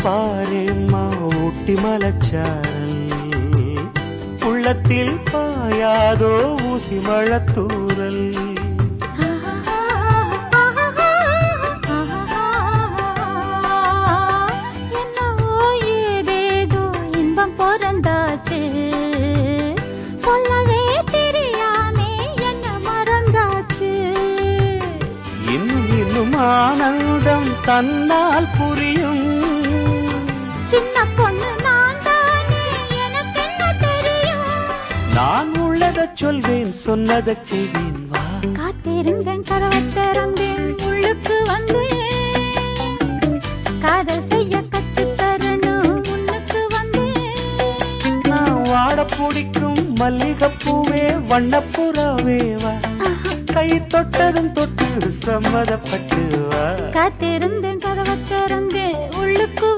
பாரேம்மா ஊட்டி மலச்சாரல், உள்ளத்தில் பாயாதோ ஊசி மழத்தூரல். என்னவோ ஏதேதோ இன்பம் பிறந்தாச்சு, சொல்லவே தெரியாமே என்ன மறந்தாச்சு. இன்னும் இன்னும் ஆனந்தம் தன்னால் புரியும். சின்ன பொண்ணு நான் தானே, எனக்கு என்ன தெரியும். நான் உள்ளதைச் சொல்வேன், சொன்னதைச் செய்வேன். வா காத்திருந்தேன், கதவை திறந்தேன், உள்ளுக்கு வந்தேன். காதல் செய்ய கற்றுத் தரணும், உன்னுக்கு வந்தேன். நான் வாட பிடிக்கும் மல்லிகைப்பூவே வண்ணப்புறாவே வா, கை தொட்டதும் தொட்டு சம்மதப்பட்டு வா. காத்திருந்தேன், கதவை திறந்தேன், உள்ளுக்கு